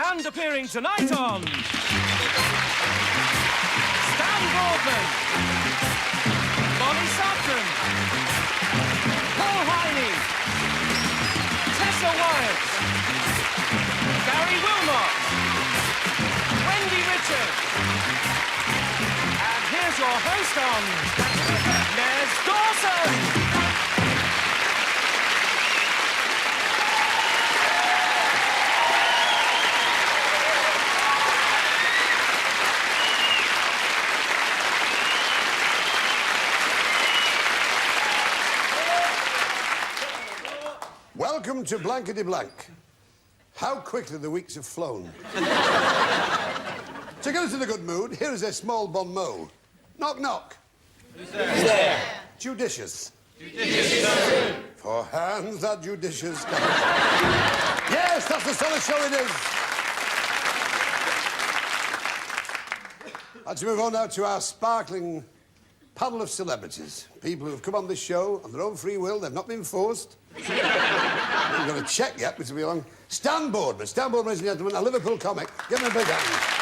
And appearing tonight on... Boardman, Mollie, Sugden, Heiney, Tessa, Wyatt, Garry, Wilmot, Wendy, and here's your host on Les Dawson. Welcome to Blankety Blank. How quickly the weeks have flown. To get us in a good mood, here is a small bon mot. Knock, knock. Who's there? Who's there? Judicious. Judicious. For hands are judicious. Yes, that's the sort of show it is. Let's move on now to our sparkling panel of celebrities. People who have come on this show on their own free will. They've not been forced. We've got a check yet, which will be long. Stan Boardman. Stan Boardman, ladies and gentlemen, a Liverpool comic. Give him a big hand.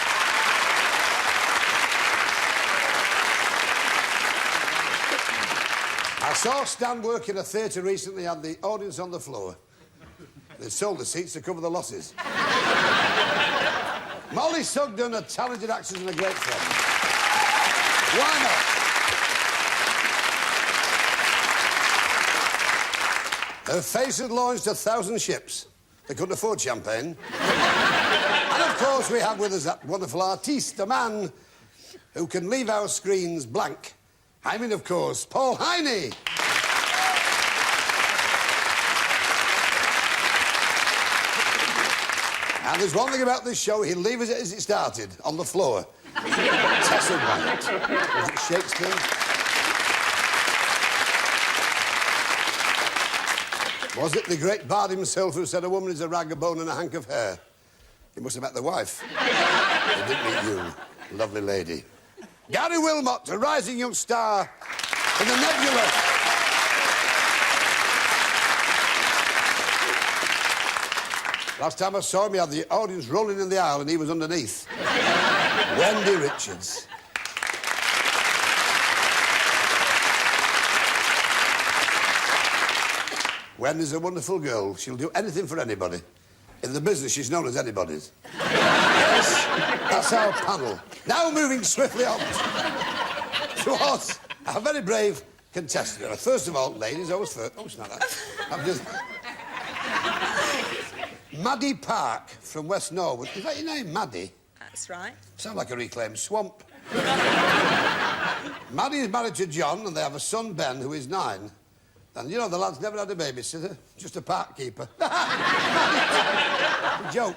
I saw Stan work in a theatre recently and the audience on the floor. They sold the seats to cover the losses. Mollie, Sugden, a talented actress and a great friend. Why not? Her face had launched 1,000 ships. They couldn't afford champagne. And, of course, we have with us that wonderful artiste, a man who can leave our screens blank. I mean, of course, Heiney. And there's one thing about this show, he'll leave us as it started, on the floor. Tessa, Wyatt. Was it Shakespeare? Was it the great bard himself who said a woman is a rag of bone and a hank of hair? He must have met the wife. He didn't meet you, lovely lady. Garry Wilmot, a rising young star in the nebula. Last time I saw him, he had the audience rolling in the aisle and he was underneath. Wendy Richards. Wendy's a wonderful girl. She'll do anything for anybody. In the business, she's known as anybody's. Yes, that's our panel. Now moving swiftly on towards our very brave contestant. First of all, ladies, always first. Oh, it's not that. I'm just... Maddie Park from West Norwood. Is that your name, Maddie? That's right. Sound like a reclaimed swamp. Maddie is married to John, and they have a son, Ben, who is 9. And, you know, the lad's never had a babysitter, just a park keeper. Joke.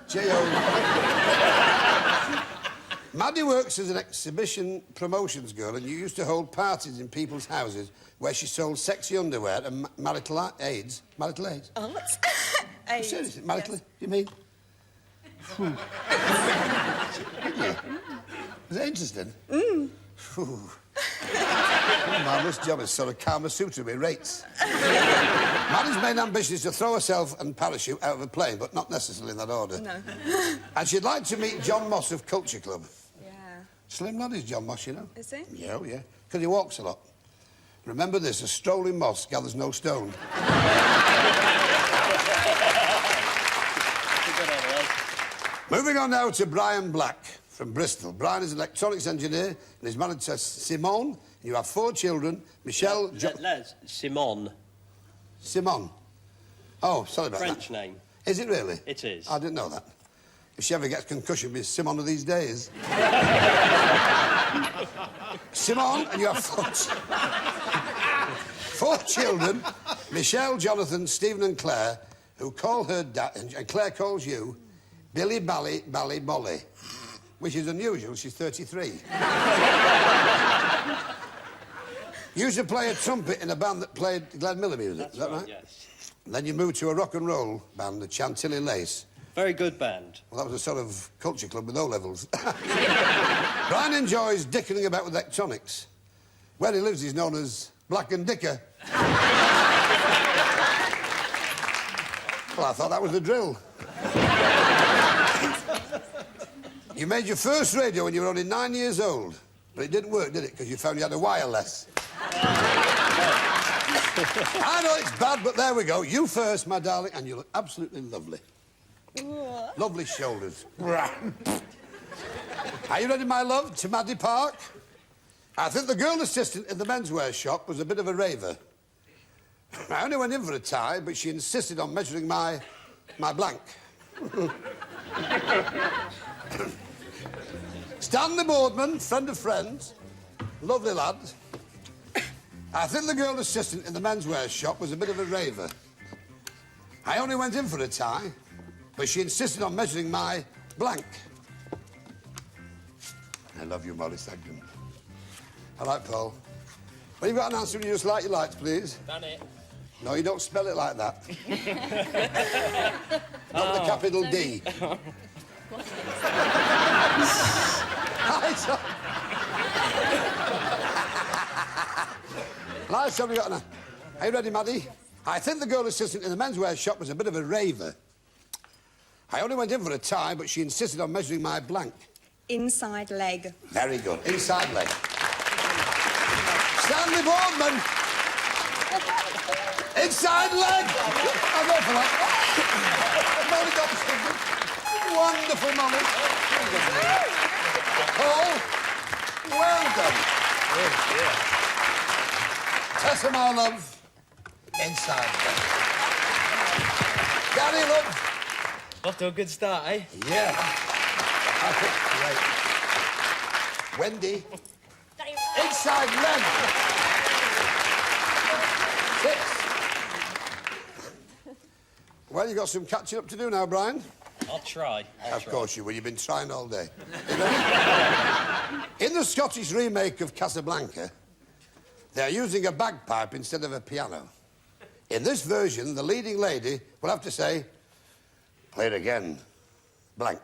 J-O. Maddie works as an exhibition promotions girl and you used to hold parties in people's houses where she sold sexy underwear and marital aids. Marital aids? Oh, what's aids? Seriously, marital aids? You mean? Is that interesting? Marvellous job is sort of Kama Sutra with rates. Maddie's main ambition is to throw herself and parachute out of a plane, but not necessarily in that order. No. And she'd like to meet John Moss of Culture Club. Yeah. Slim lad is John Moss, you know. Is he? Yeah, oh, yeah. Because he walks a lot. Remember this, a strolling moss gathers no stone. Moving on now to Brian Black from Bristol. Brian is an electronics engineer and is married to Simone. You have 4 children. Michelle... Les, Simone. Simone. Oh, sorry about French that. name. Is it really? It is. I didn't know that. If she ever gets concussion, it'll be Simone of these days. Simone, and you have 4 children. Michelle, Jonathan, Stephen and Claire, who call her dad, and Claire calls you Billy Bally Bally Mollie, which is unusual. She's 33. You used to play a trumpet in a band that played Glenn Miller music, That's is that right? Yes. And then you moved to a rock and roll band, the Chantilly Lace. Very good band. Well, that was a sort of culture club with O-levels. Brian enjoys dickering about with electronics. Where he lives, he's known as Black and Dicker. Well, I thought that was the drill. You made your first radio when you were only 9 years old. But it didn't work, did it? Because you found you had a wireless. I know it's bad, but there we go. You first, my darling, and you look absolutely lovely. Lovely shoulders. Are you ready, my love, to Maddie Park? I think the girl assistant in the menswear shop was a bit of a raver. I only went in for a tie, but she insisted on measuring my blank. Stanley Boardman, friend of friends, lovely lad. I think the girl assistant in the menswear shop was a bit of a raver. I only went in for a tie, but she insisted on measuring my blank. I love you, Mollie Sugden. I like Paul. When you've got an answer, you just like your lights, please. Done it. No, you don't spell it like that. Not the capital D. Lights, have you got an... Are you ready, Maddie? I think the girl assistant in the menswear shop was a bit of a raver. I only went in for a tie, but she insisted on measuring my blank. Inside leg. Very good. Inside leg. Stanley Boardman. Inside leg. I'll go for that. Mollie Dawson. Wonderful, Mollie. Paul, well done. Tessa, my love. Inside leg. Garry, love. Off to a good start, eh? Yeah. I think great. Wendy. Inside leg. 6. Well, you got some catching up to do now, Brian. I'll try. Of course you will. You've been trying all day. In the Scottish remake of Casablanca, they're using a bagpipe instead of a piano. In this version, the leading lady will have to say, "Play it again, blank."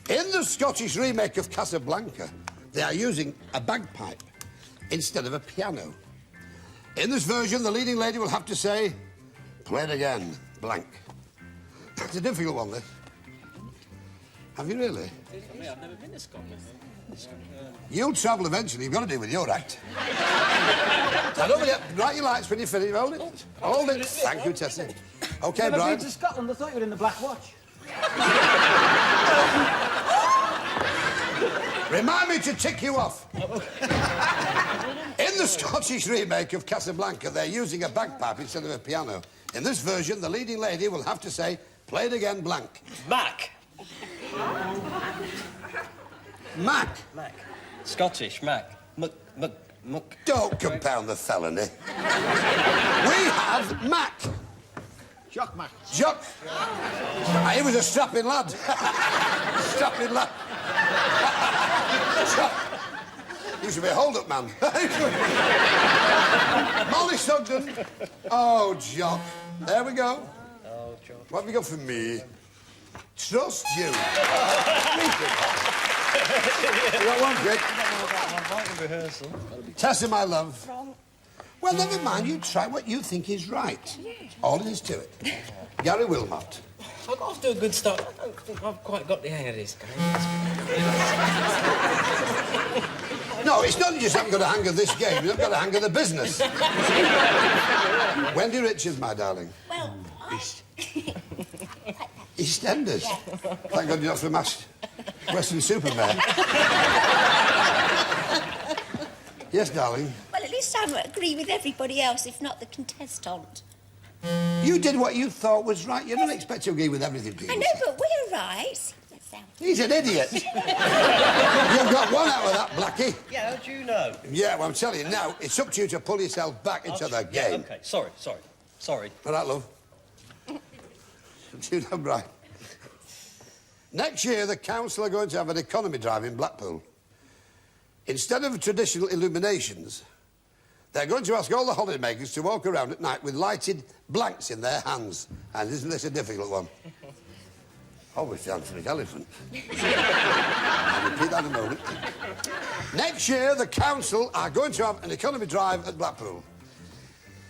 In the Scottish remake of Casablanca, they are using a bagpipe instead of a piano. In this version, the leading lady will have to say, "Play it again, blank." It's a difficult one, this. Have you really? I've never been to Scotland. You'll travel eventually. You've got to deal with your act. Now, don't forget, write your lights when you finish. Hold it. Hold it. Thank you, Tessa. OK, Never Brian. been to Scotland. I thought you were in the Black Watch. Remind me to tick you off. In the Scottish remake of Casablanca, they're using a bagpipe instead of a piano. In this version, the leading lady will have to say, "Play it again, blank." Mac. Mac. Mac. Scottish, Mac. Muck. Don't compound the felony. We have Mac. Jock Mac. Jock. He was a strapping lad. Strapping lad. Jock. He should be a hold-up man. Mollie Sugden. Oh, Jock. There we go. Oh, Jock. What have you got for me? Trust you. You got one, Vic. Rehearsal. Tessa, my love. Well, never mind. You try what you think is right. All there is to it. Garry Wilmot. I got off to a good start. I don't think I've quite got the hang of this game. No, it's not you just haven't got a hang of this game. You've got a hang of the business. Wendy Richards, my darling. Well, EastEnders. Thank God you're not from Western Superman. Yes, darling. well, at least I agree with everybody else, if not the contestant. You did what you thought was right. You don't expect to agree with everything, people. I know, but we're right. He's an idiot. You've got one out of that, Blackie. Yeah, how do you know? Yeah, well, I'm telling you now, it's up to you to pull yourself back into the Yeah, game. OK. Sorry. All right, love. You know, Brian. Next year, the council are going to have an economy drive in Blackpool. Instead of traditional illuminations, they're going to ask all the holidaymakers to walk around at night with lighted blanks in their hands. And isn't this a difficult one? Always the answer is elephant. I'll repeat that in a moment. Next year, the council are going to have an economy drive at Blackpool.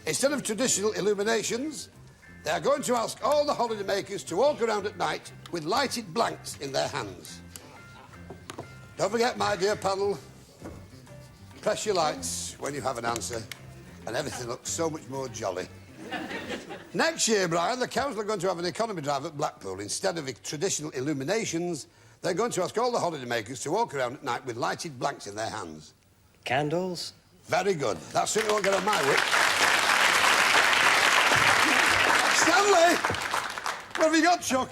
Instead of traditional illuminations, they are going to ask all the holidaymakers to walk around at night with lighted blanks in their hands. Don't forget, my dear panel, press your lights when you have an answer, and everything looks so much more jolly. Next year, Brian, the council are going to have an economy drive at Blackpool. Instead of traditional illuminations, they're going to ask all the holidaymakers to walk around at night with lighted blanks in their hands. Candles? Very good. That certainly won't get on my wit. Stanley! What have you got, Chuck?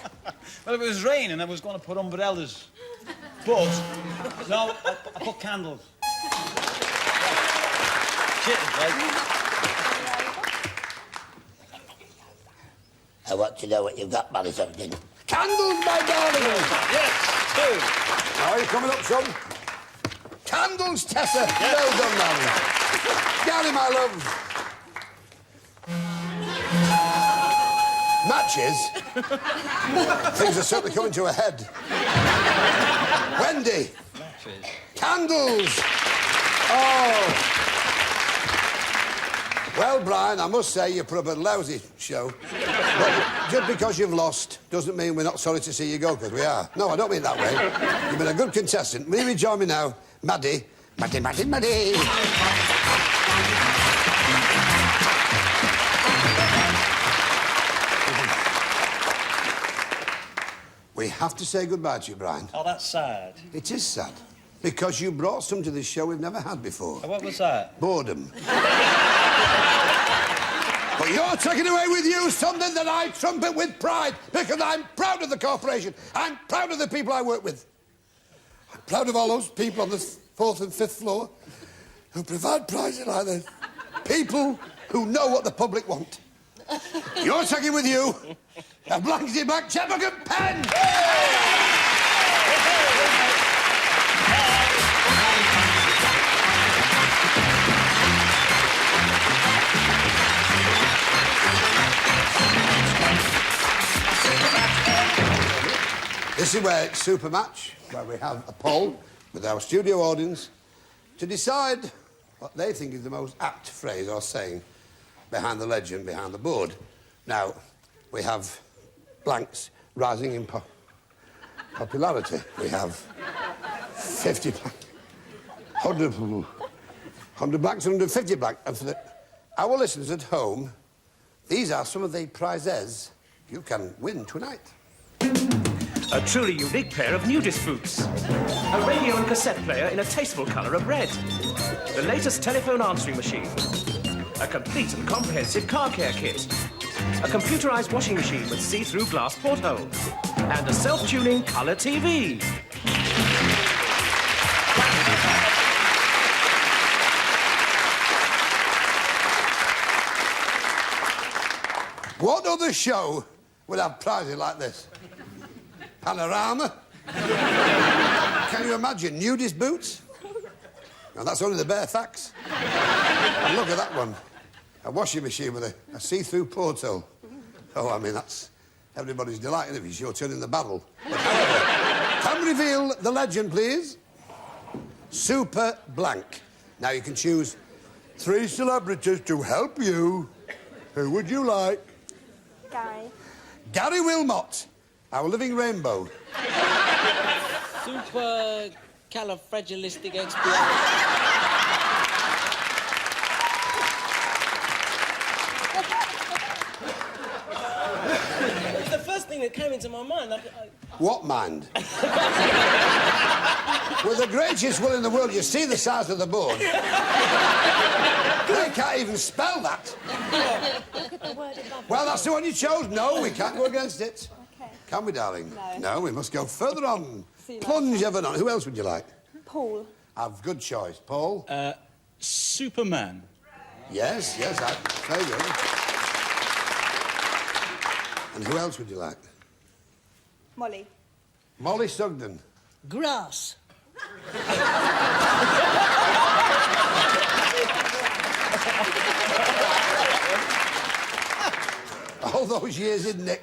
Well, it was raining, I was going to put umbrellas. But, no, I put candles. Cheers, right? I want to know what you've got, Mollie Sugden. Candles, my darling! Yes, two. Now, you're coming up, son. Candles, Tessa. Yes. Well done, darling. Garry, my love. Matches? Things are certainly coming to a head. Wendy. Matches. Candles. Oh. Well, Brian, I must say you put up a lousy show. But just because you've lost doesn't mean we're not sorry to see you go, because we are. No, I don't mean that way. You've been a good contestant. Will you join me now? Maddie. Maddie. We have to say goodbye to you, Brian. Oh, that's sad. It is sad. Because you brought some to this show we've never had before. What was that? Boredom. But you're taking away with you something that I trumpet with pride, because I'm proud of the corporation. I'm proud of the people I work with. I'm proud of all those people on the 4th and 5th floor who provide prizes like this. People who know what the public want. You're taking with you a Blankety Blank checkbook and pen! This is where it's Super Match, where we have a poll with our studio audience to decide what they think is the most apt phrase or saying behind the legend, behind the board. Now, we have blanks rising in popularity. We have 50 blanks, 100 blanks and 150 blanks. And for our listeners at home, these are some of the prizes you can win tonight. A truly unique pair of nudist boots. A radio and cassette player in a tasteful colour of red. The latest telephone answering machine. A complete and comprehensive car care kit. A computerised washing machine with see-through glass portholes. And a self-tuning colour TV. What other show would have prizes like this? Panorama? Can you imagine nudist boots? No, that's only the bare facts. And look at that one. A washing machine with a see-through porthole. Oh, I mean, that's everybody's delight, isn't it? It's your turn in the battle. But however, can we reveal the legend, please? Super Blank. Now, you can choose 3 celebrities to help you. Who would you like? Garry. Garry Wilmot, our living rainbow. Super califragilistic It's the first thing that came into my mind. What mind? With the greatest will in the world, you see the size of the board. They can't even spell that. Look at the word above. Well, that's the one you chose. No, we can't go against it. Okay. Can we, darling? No. No, we must go further on. See you Plunge later. ever on. Who else would you like? Paul. I've good choice. Paul? Superman. Yes, very good. And who else would you like? Mollie. Mollie Sugden. Grass. All those years, isn't it?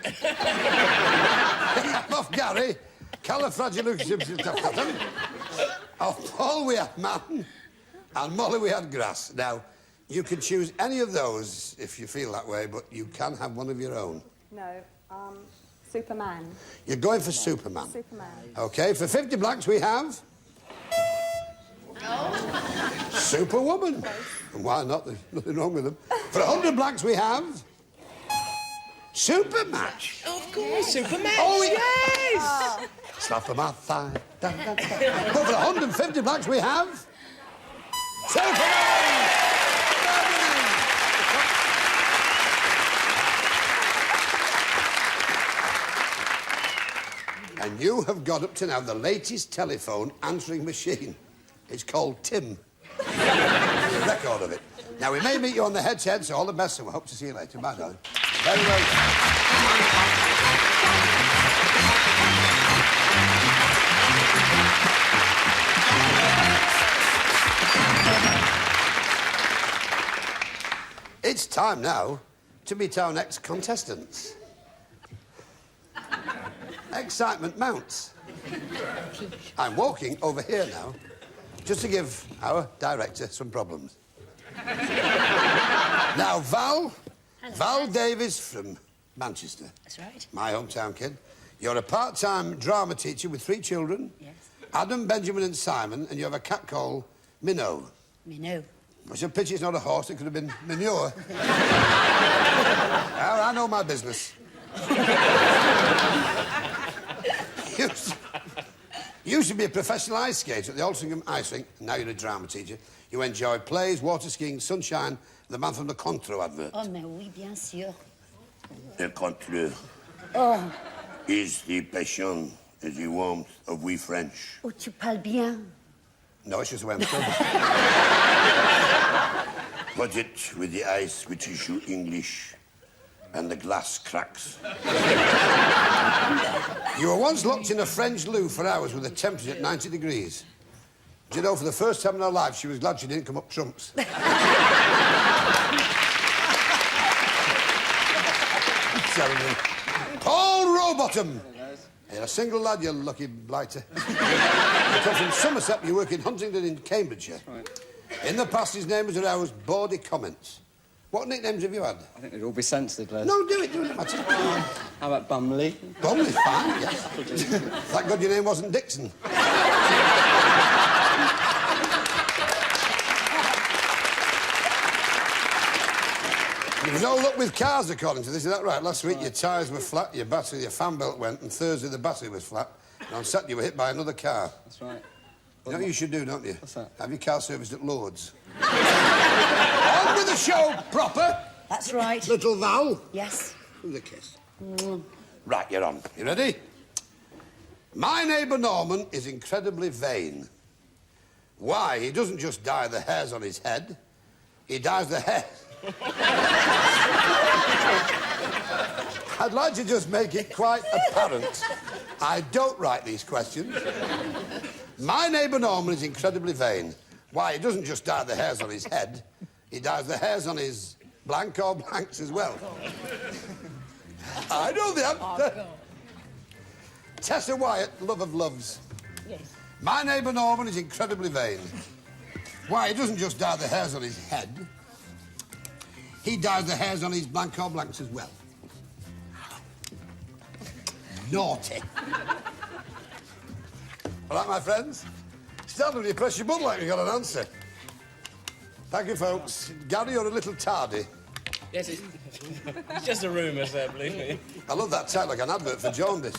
Off Garry. Califragilistic. Off Paul we had man, and Mollie we had grass. Now, You can choose any of those if you feel that way, but you can have one of your own. No, Superman. You're going for Superman. Superman. OK, for 50 blanks we have... Superwoman. And why not? There's nothing wrong with them. For 100 blanks we have... Supermatch. Of course, Superman. Oh, yes! Slap of my thigh. Da, da, da. But for 150 blanks we have... Superman! And you have got up to now the latest telephone answering machine. It's called Tim. Record of it. Now, we may meet you on the head-to-head, so all the best, and we hope to see you later. Bye, darling. Very well. It's time now to meet our next contestants. Excitement mounts. I'm walking over here now just to give our director some problems. Now, Val Davies from Manchester. That's right. My hometown kid. You're a part-time drama teacher with 3 children. Yes. Adam, Benjamin and Simon, and you have a cat called Minnow. Minnow. It's a pity it's not a horse, it could have been manure. Well, I know my business. You used to be a professional ice skater at the Altrincham Ice Rink, and now you're a drama teacher. You enjoy plays, water skiing, sunshine, the man from the Contro advert. Oh, mais oui, bien sûr. The control Oh, is the passion, is the warmth of we French. oh, tu parles bien. No, it's just the way I'm sober. Put it with the ice which is you English, and the glass cracks. You were once locked in a French loo for hours with a temperature at 90 degrees. Do you know, for the first time in her life, she was glad she didn't come up trumps. Terrible. Paul Rowbottom. You're a single lad, you lucky blighter. You come from Somerset, you work in Huntingdon in Cambridgeshire. Right. In the past, his name was aroused Bawdy comments. What nicknames have you had? I think they'd all be sensitive, Les. No, do it, doesn't matter. How about Bumley? Bumley's fine, yes. Thank God your name wasn't Dixon. You've no luck with cars, according to this, is that right? Last week your tyres were flat, your fan belt went, and Thursday the battery was flat. And on Saturday you were hit by another car. That's right. You know what you should do, don't you? What's that? Have your car serviced at Lord's. On with the show, proper. That's right. Little Val. Yes. Who's a kiss? Right, you're on. You ready? My neighbour Norman is incredibly vain. Why? He doesn't just dye the hairs on his head. He dyes the hair. I'd like to just make it quite apparent. I don't write these questions. My neighbour Norman is incredibly vain. Why? He doesn't just dye the hairs on his head. He dyes the hairs on his blank or blanks as well. I know the answer. Tessa Wyatt, love of loves. Yes. My neighbour Norman is incredibly vain. Why? He doesn't just dye the hairs on his head. He dyes the hairs on his blank or blanks as well. Naughty. All right, my friends? Stand when you press your button like you got an answer. Thank you, folks. Garry, you're a little tardy. Yes, it's just a rumour, sir, believe me. I love that tag like an advert for jaundice.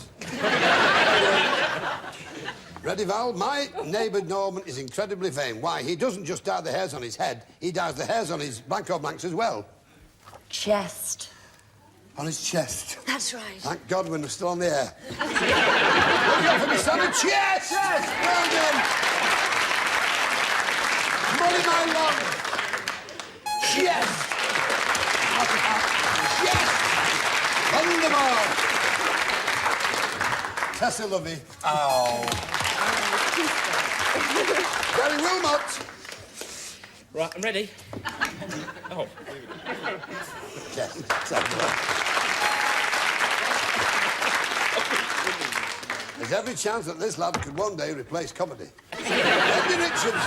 Ready, Val? My neighbour Norman is incredibly vain. Why? He doesn't just dye the hairs on his head, he dyes the hairs on his blank or blanks as well. Chest. On his chest. That's right. Thank God we're still on the air. What have you got for me, standing? Chest! Yes! Well done! Mollie, my love! Chest! Yes! Wonderful! Tessa, lovey. Oh. Garry Wilmot. Right, I'm ready. Oh. Yes. There's every chance that this lad could one day replace comedy. Wendy Richards.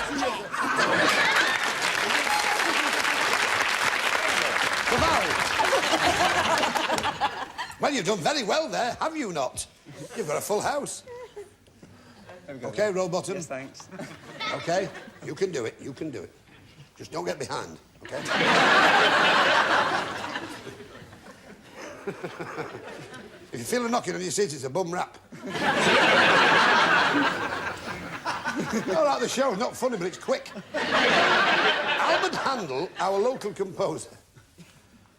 Well, you've done very well there, have you not? You've got a full house. OK, Rowbottom? Yes, thanks. OK, you can do it, you can do it. Just don't get behind, OK? If you feel a knocking on your seat, it's a bum rap. All right, the show's not funny, but it's quick. Albert Handel, our local composer,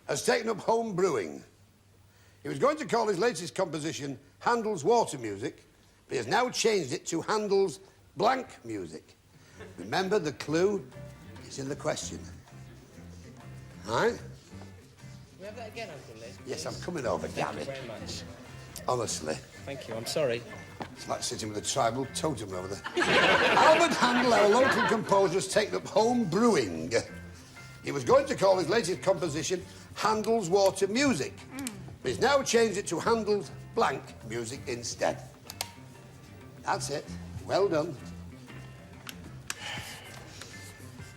has taken up home brewing. He was going to call his latest composition Handel's Water Music, but he has now changed it to Handel's Blank Music. Remember, the clue is in the question. All right? Can we have that again, Uncle Les? Yes, I'm coming over, Garry. Thank you very much. Honestly. Thank you, I'm sorry. It's like sitting with a tribal totem over there. Albert Handel, our local composer, has taken up home brewing. He was going to call his latest composition Handel's Water Music, but he's now changed it to Handel's Blank Music instead. That's it. Well done.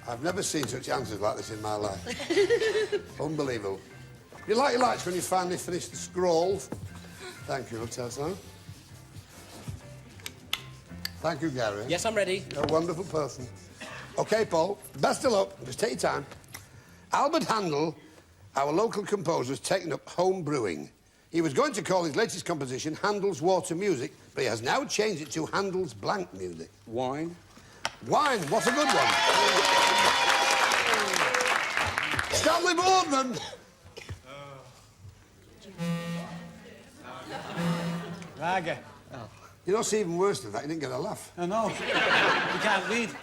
I've never seen such answers like this in my life. Unbelievable. You like your lights when you finally finish the scroll? Thank you, Tessa. Thank you, Garry. Yes, I'm ready. You're a wonderful person. OK, Paul, best of luck. Just take your time. Albert Handel, our local composer, has taken up home brewing. He was going to call his latest composition Handel's Water Music, but he has now changed it to Handel's Blank Music. Wine. Wine, what a good one. Stanley Boardman. Lager. You know, it's even worse than that. You didn't get a laugh. I know. You can't read.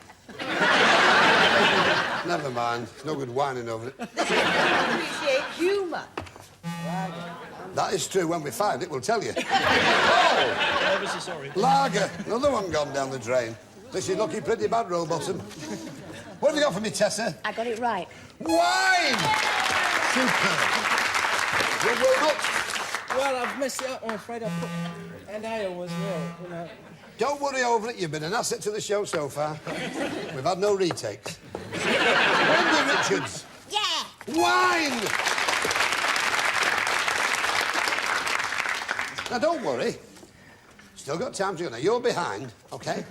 Never mind. It's no good whining over it. Appreciate humour. That is true. When we find it, we'll tell you. Oh! Ever so sorry. Lager. Another one gone down the drain. This is looking pretty bad, Rowbottom. What have you got for me, Tessa? I got it right. Wine! Superb. Good, Wilmot. Well, I've messed it up, I'm afraid. I put... And ale as well, you know. Don't worry over it. You've been an asset to the show so far. We've had no retakes. Wendy Richards. Yeah! Wine! Now, don't worry. Still got time to go. Now, you're behind, OK?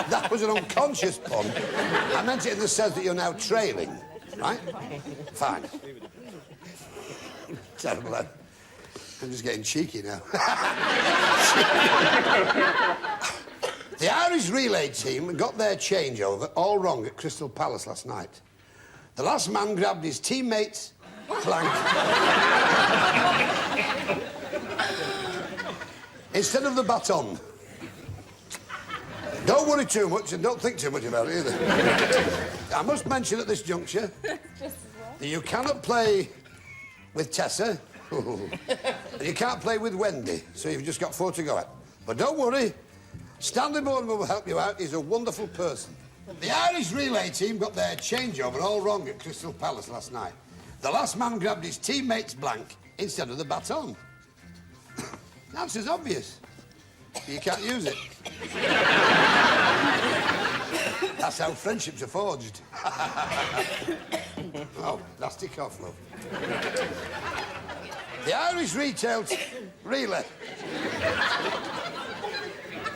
That was an unconscious pun. I meant it in the sense that you're now trailing, right? Fine. Terrible, then. I'm just getting cheeky now. The Irish relay team got their changeover all wrong at Crystal Palace last night. The last man grabbed his teammate's blank instead of the baton. Don't worry too much and don't think too much about it either. I must mention at this juncture that you cannot play with Tessa. And you can't play with Wendy, so you've just got 4 to go at. But don't worry, Stanley Boardman will help you out. He's a wonderful person. The Irish relay team got their changeover all wrong at Crystal Palace last night. The last man grabbed his teammate's blank instead of the baton. The answer's obvious. But you can't use it. That's how friendships are forged. Oh, nasty cough, love. The Irish relay.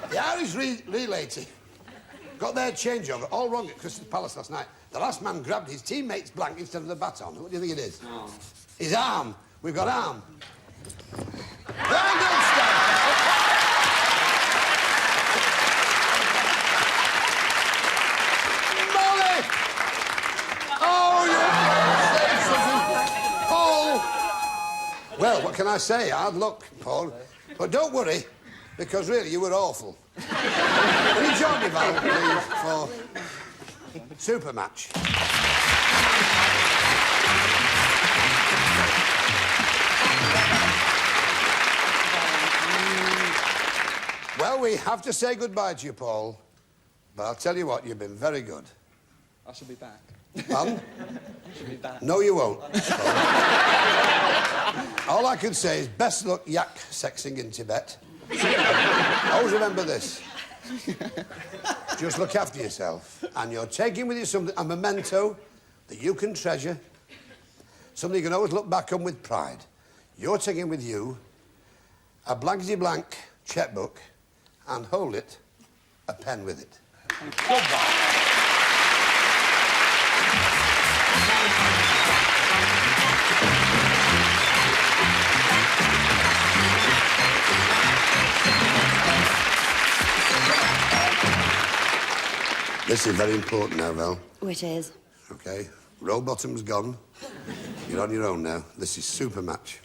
The Irish relay team got their changeover all wrong at Crystal Palace last night. The last man grabbed his teammate's blank instead of the baton. What do you think it is? Arm. His arm. We've got arm. Very good, Stan. Mollie! Oh, you say something. Paul! Well, what can I say? Hard luck, Paul. But don't worry, because really, you were awful. Will you join me, Val, please, for super match? Well, we have to say goodbye to you, Paul. But I'll tell you what, you've been very good. I shall be back. Pardon? I shall be back. No, you won't. All I can say is best luck yak sexing in Tibet. Always remember this. Just look after yourself. And you're taking with you something, a memento that you can treasure. Something you can always look back on with pride. You're taking with you a Blankety Blank checkbook and, hold it, a pen with it. Goodbye. This is very important now, Val. Which is? OK. Row bottom's gone. You're on your own now. This is super match.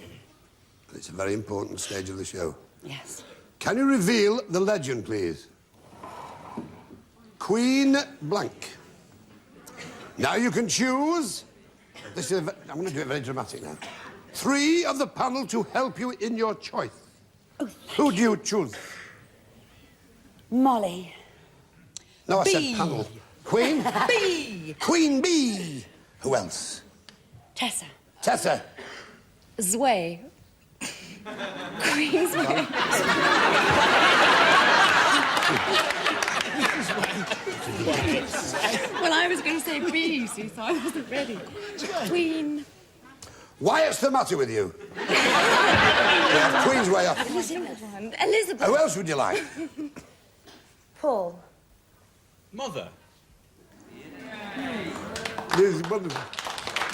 And it's a very important stage of the show. Yes. Can you reveal the legend, please? Queen Blank. Now you can choose... This is I'm going to do it very dramatic now. 3 of the panel to help you in your choice. Oh, who do you choose? Mollie. No, I B. said panel. Queen? B. Queen B. Who else? Tessa. Tessa. Zway. Queen Zway. Well, I was going to say B, see, so I wasn't ready. Queen. Wyatt's the matter with you? We have Queen's way off. Elizabeth. Who else would you like? Paul. Mother.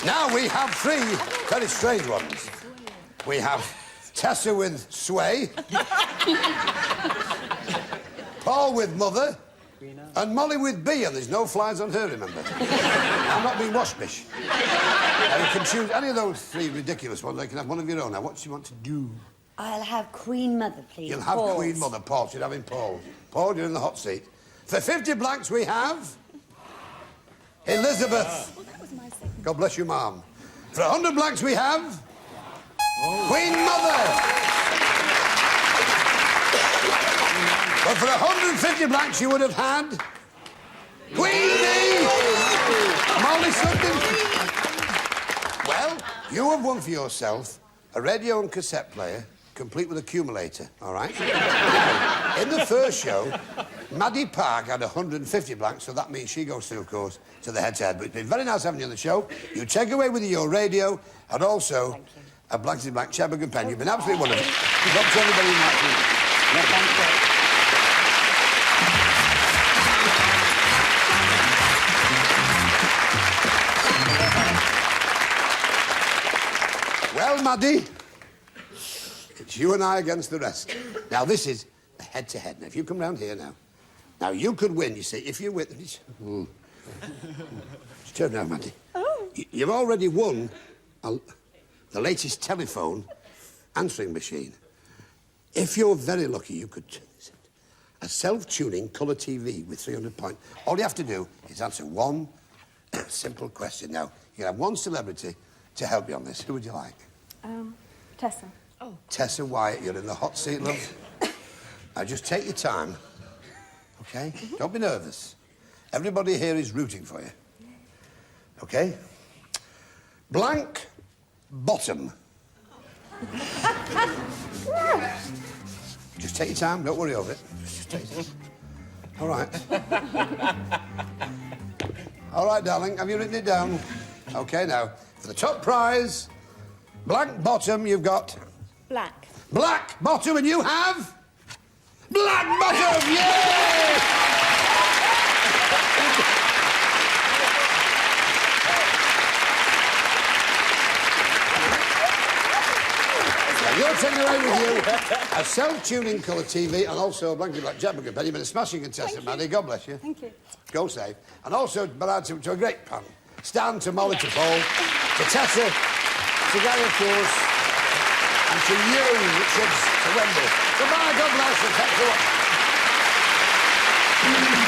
Now we have 3 very strange ones. We have Tessa with Sway, Paul with Mother, and Mollie with B, and there's no flies on her, remember? I'm not being waspish. Now you can choose any of those 3 ridiculous ones. You can have one of your own. Now, what do you want to do? I'll have Queen Mother, please. You'll have Paul's. Queen Mother. Paul, she'll have him Paul. Paul, you're in the hot seat. For 50 blanks, we have... Elizabeth. Well, that was my second. God bless you, Ma'am. For 100 blanks, we have... Queen Mother. But for 150 blanks, you would have had... Queen Bee! Mollie Sugden. Well, you have won for yourself a radio and cassette player, complete with accumulator, all right? In the first show, Maddie Park had 150 blanks, so that means she goes through, of course, to the head-to-head. But it's been very nice having you on the show. You take away with you your radio and also a Blankety Blank checkbook and pen. You've been absolutely wonderful. Good luck to everybody in that room. Thank you. Well, Maddie, it's you and I against the rest. Now, this is a head-to-head. Now, if you come round here now, you could win, you see, if you win... Just turn round, Maddie. Oh. You've already won the latest telephone answering machine. If you're very lucky, you could turn this into a self-tuning colour TV with 300 points. All you have to do is answer one simple question. Now, you can have one celebrity to help you on this. Who would you like? Tessa. Oh. Tessa Wyatt, you're in the hot seat, love. Now, just take your time, OK? Don't be nervous. Everybody here is rooting for you. OK? Blank bottom. Just take your time, don't worry over it. Just take your time. All right. All right, darling, have you written it down? OK, now, for the top prize, blank bottom, you've got... Black. Black bottom, and you have... Black bottom, yay! Now, you're taking away with you a self-tuning colour TV and also a Blankety Blank checkbook and pen. You've been a smashing contestant, Maddie. God bless you. Thank you. Go safe. And also, to a great panel. Stan, to Mollie, to Paul, to Tessa, to Garry, of course, and to you, Richards, to Wendy. Goodbye, God bless, and thanks for watching.